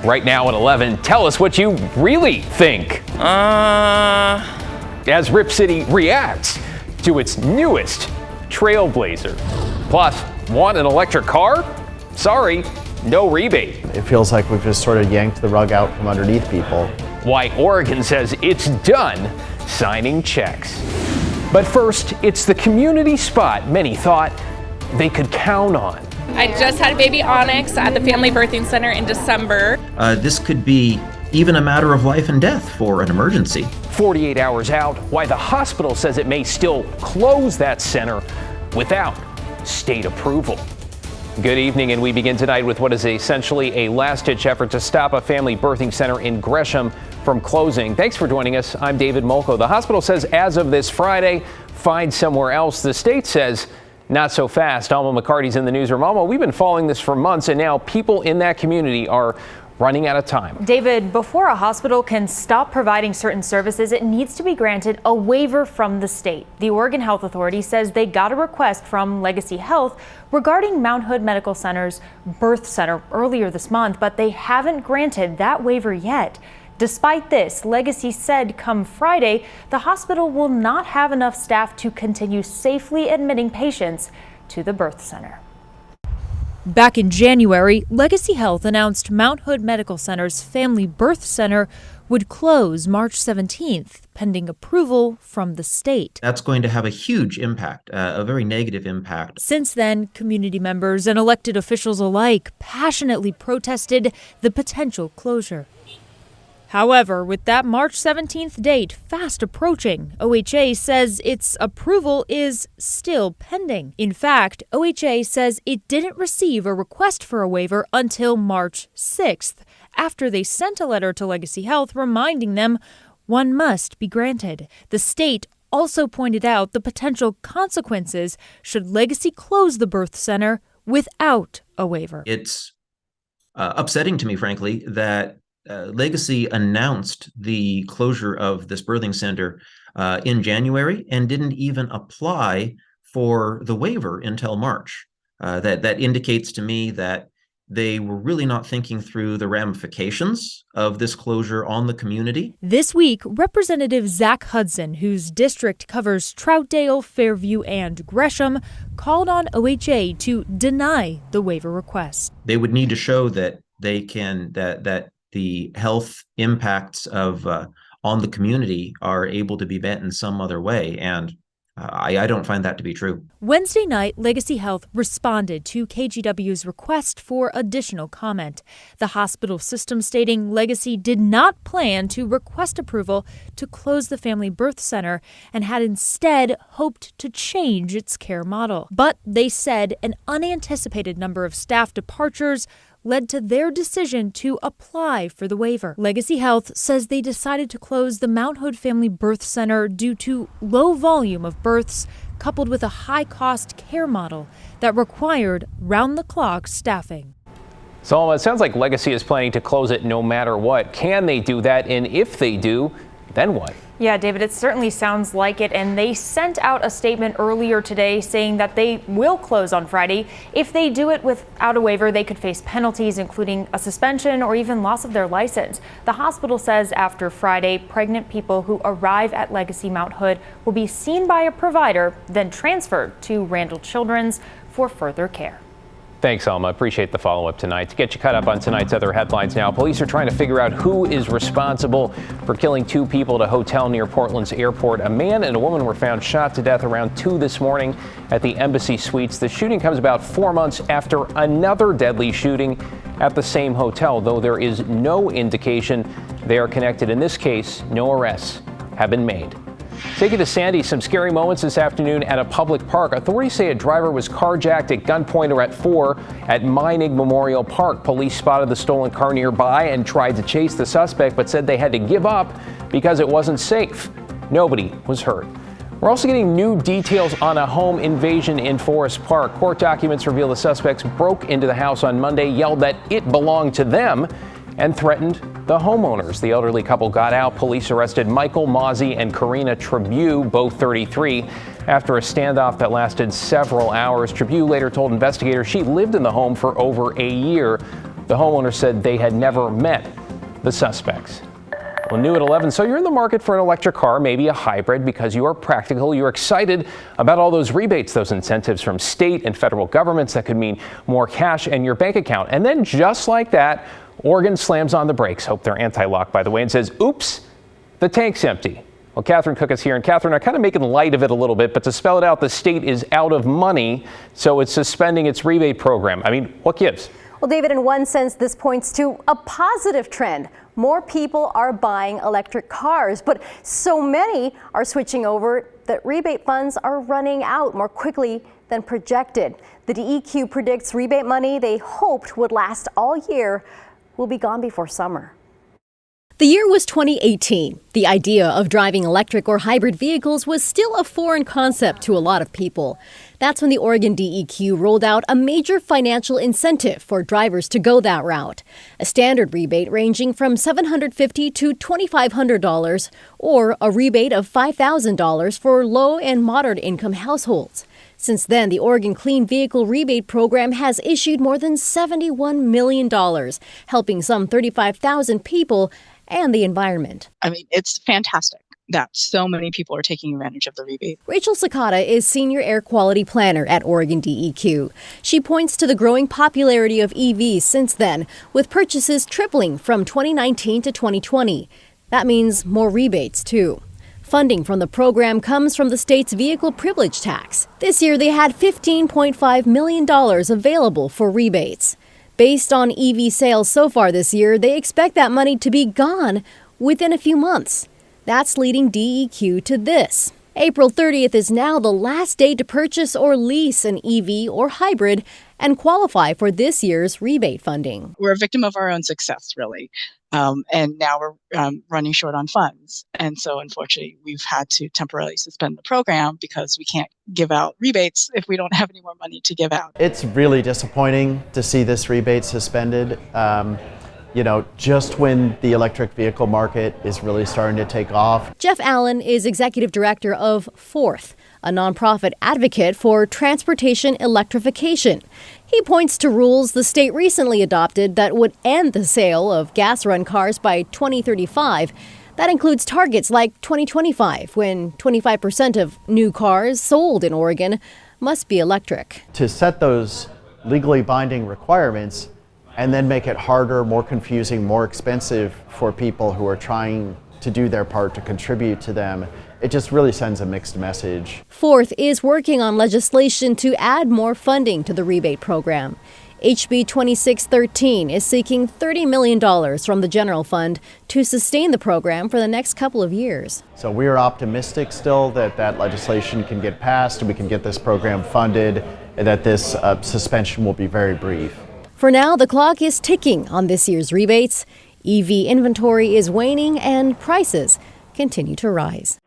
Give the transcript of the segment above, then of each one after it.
Right now at 11, tell us what you really think. As Rip City reacts to its newest Trailblazer. Plus, want an electric car? Sorry, no rebate. It feels like we've just sort of yanked the rug out from underneath people. Why Oregon says it's done signing checks. But first, it's the community spot many thought they could count on. I just had baby Onyx at the Family Birthing Center in December. This could be even a matter of life and death for an emergency. 48 hours out, why the hospital says it may still close that center without state approval. Good evening, and we begin tonight with what is essentially a last-ditch effort to stop a family birthing center in Gresham from closing. Thanks for joining us. I'm David Molko. The hospital says as of this Friday, find somewhere else. The state says not so fast. Alma McCarty's in the newsroom. Alma, we've been following this for months, and now people in that community are running out of time. David, before a hospital can stop providing certain services, it needs to be granted a waiver from the state. The Oregon Health Authority says they got a request from Legacy Health regarding Mount Hood Medical Center's birth center earlier this month, but they haven't granted that waiver yet. Despite this, Legacy said come Friday, the hospital will not have enough staff to continue safely admitting patients to the birth center. Back in January, Legacy Health announced Mount Hood Medical Center's Family Birth Center would close March 17th, pending approval from the state. That's going to have a huge impact, a very negative impact. Since then, community members and elected officials alike passionately protested the potential closure. However, with that March 17th date fast approaching, OHA says its approval is still pending. In fact, OHA says it didn't receive a request for a waiver until March 6th, after they sent a letter to Legacy Health reminding them one must be granted. The state also pointed out the potential consequences should Legacy close the birth center without a waiver. It's upsetting to me, frankly, that Legacy announced the closure of this birthing center in January and didn't even apply for the waiver until March. That indicates to me that they were really not thinking through the ramifications of this closure on the community. This week, Representative Zach Hudson, whose district covers Troutdale, Fairview, and Gresham, called on OHA to deny the waiver request. They would need to show that they can that the health impacts of on the community are able to be met in some other way, and I don't find that to be true. Wednesday night, Legacy Health responded to KGW's request for additional comment. The hospital system stating Legacy did not plan to request approval to close the family birth center and had instead hoped to change its care model. But they said an unanticipated number of staff departures led to their decision to apply for the waiver. Legacy Health says they decided to close the Mount Hood Family Birth Center due to low volume of births coupled with a high-cost care model that required round-the-clock staffing. So it sounds like Legacy is planning to close it no matter what. Can they do that? And if they do, then what? Yeah, David, it certainly sounds like it. And they sent out a statement earlier today saying that they will close on Friday. If they do it without a waiver, they could face penalties, including a suspension or even loss of their license. The hospital says after Friday, pregnant people who arrive at Legacy Mount Hood will be seen by a provider, then transferred to Randall Children's for further care. Thanks, Alma. Appreciate the follow-up tonight. To get you caught up on tonight's other headlines now, police are trying to figure out who is responsible for killing two people at a hotel near Portland's airport. A man and a woman were found shot to death around 2 this morning at the Embassy Suites. The shooting comes about 4 months after another deadly shooting at the same hotel, though there is no indication they are connected. In this case, no arrests have been made. Take you to Sandy. Some scary moments this afternoon at a public park. Authorities say a driver was carjacked at gunpoint or at 4 at Meinig Memorial Park. Police spotted the stolen car nearby and tried to chase the suspect, but said they had to give up because it wasn't safe. Nobody was hurt. We're also getting new details on a home invasion in Forest Park. Court documents reveal the suspects broke into the house on Monday, yelled that it belonged to them, and threatened the homeowners. The elderly couple got out. Police arrested Michael Mozzie and Karina Tribue, both 33, after a standoff that lasted several hours. Tribue later told investigators she lived in the home for over a year. The homeowner said they had never met the suspects. Well, new at 11, so you're in the market for an electric car, maybe a hybrid, because you are practical. You're excited about all those rebates, those incentives from state and federal governments that could mean more cash in your bank account. And then just like that, Oregon slams on the brakes. Hope they're anti-lock, by the way, and says, oops, the tank's empty. Well, Catherine Cook is here. And Catherine, I'm kind of making light of it a little bit, but to spell it out, the state is out of money, so it's suspending its rebate program. I mean, what gives? Well, David, in one sense, this points to a positive trend. More people are buying electric cars, but so many are switching over that rebate funds are running out more quickly than projected. The DEQ predicts rebate money they hoped would last all year will be gone before summer. The year was 2018. The idea of driving electric or hybrid vehicles was still a foreign concept to a lot of people. That's when the Oregon DEQ rolled out a major financial incentive for drivers to go that route. A standard rebate ranging from $750 to $2,500, or a rebate of $5,000 for low and moderate income households. Since then, the Oregon Clean Vehicle Rebate Program has issued more than $71 million, helping some 35,000 people and the environment. I mean, it's fantastic that so many people are taking advantage of the rebate. Rachel Sakata is Senior Air Quality Planner at Oregon DEQ. She points to the growing popularity of EVs since then, with purchases tripling from 2019 to 2020. That means more rebates, too. Funding from the program comes from the state's vehicle privilege tax. This year, they had $15.5 million available for rebates. Based on EV sales so far this year, they expect that money to be gone within a few months. That's leading DEQ to this. April 30th is now the last day to purchase or lease an EV or hybrid and qualify for this year's rebate funding. We're a victim of our own success, really. And now we're running short on funds. And so, unfortunately, we've had to temporarily suspend the program because we can't give out rebates if we don't have any more money to give out. It's really disappointing to see this rebate suspended. Just when the electric vehicle market is really starting to take off. Jeff Allen is executive director of Fourth, a nonprofit advocate for transportation electrification. He points to rules the state recently adopted that would end the sale of gas-run cars by 2035. That includes targets like 2025, when 25% of new cars sold in Oregon must be electric. To set those legally binding requirements and then make it harder, more confusing, more expensive for people who are trying to do their part to contribute to them, it just really sends a mixed message. Fourth is working on legislation to add more funding to the rebate program. HB 2613 is seeking $30 million from the general fund to sustain the program for the next couple of years. So we are optimistic still that that legislation can get passed and we can get this program funded and that this suspension will be very brief. For now, the clock is ticking on this year's rebates. EV inventory is waning and prices continue to rise.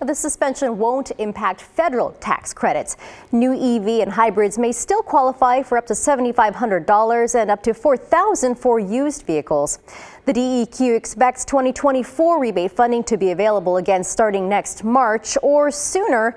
The suspension won't impact federal tax credits. New EV and hybrids may still qualify for up to $7,500 and up to $4,000 for used vehicles. The DEQ expects 2024 rebate funding to be available again starting next March or sooner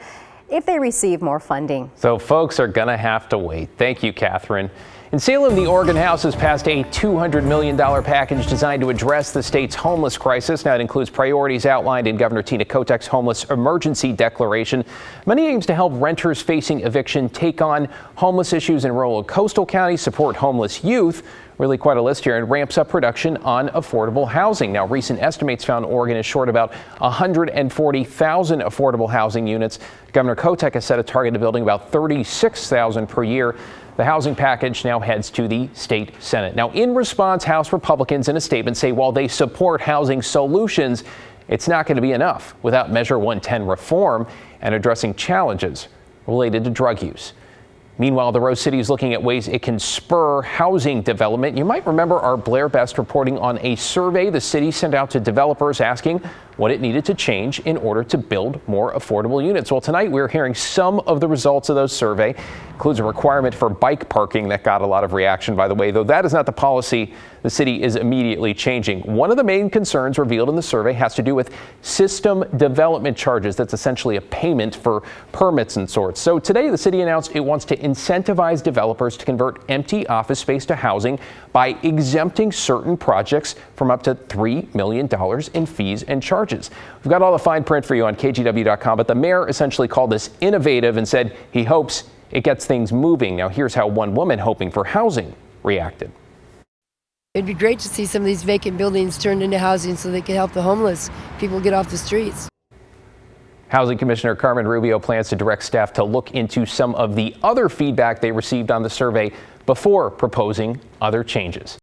if they receive more funding. So folks are going to have to wait. Thank you, Catherine. In Salem, the Oregon House has passed a $200 million package designed to address the state's homeless crisis. Now, it includes priorities outlined in Governor Tina Kotek's homeless emergency declaration. Money aims to help renters facing eviction take on homeless issues in rural and coastal counties, support homeless youth. Really quite a list here, and ramps up production on affordable housing. Now, recent estimates found Oregon is short about 140,000 affordable housing units. Governor Kotek has set a target of building about 36,000 per year. The housing package now heads to the state Senate. Now, in response, House Republicans in a statement say while they support housing solutions, it's not going to be enough without Measure 110 reform and addressing challenges related to drug use. Meanwhile, the Rose City is looking at ways it can spur housing development. You might remember our Blair Best reporting on a survey the city sent out to developers asking what it needed to change in order to build more affordable units. Well, tonight we're hearing some of the results of those survey. Includes a requirement for bike parking that got a lot of reaction, by the way, though that is not the policy the city is immediately changing. One of the main concerns revealed in the survey has to do with system development charges. That's essentially a payment for permits and sorts. So today the city announced it wants to incentivize developers to convert empty office space to housing by exempting certain projects from up to $3 million in fees and charges. We've got all the fine print for you on KGW.com, but the mayor essentially called this innovative and said he hopes it gets things moving. Now, here's how one woman hoping for housing reacted. It'd be great to see some of these vacant buildings turned into housing so they can help the homeless people get off the streets. Housing Commissioner Carmen Rubio plans to direct staff to look into some of the other feedback they received on the survey before proposing other changes.